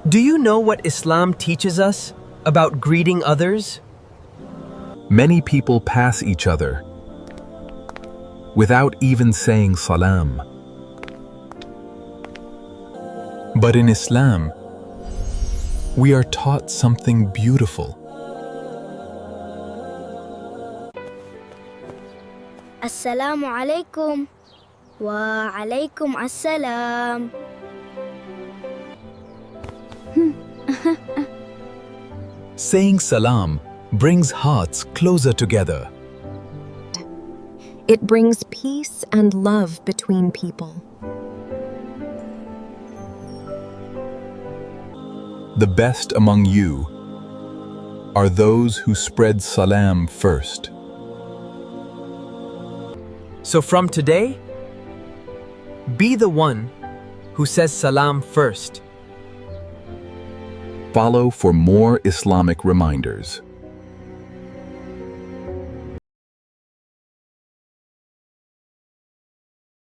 Do you know what Islam teaches us about greeting others? Many people pass each other without even saying Salam. But in Islam, we are taught something beautiful. Assalamu alaikum. Wa alaikum assalam. Saying Salam brings hearts closer together. It brings peace and love between people. The best among you are those who spread Salam first. So from today, be the one who says Salam first. Follow for more Islamic reminders.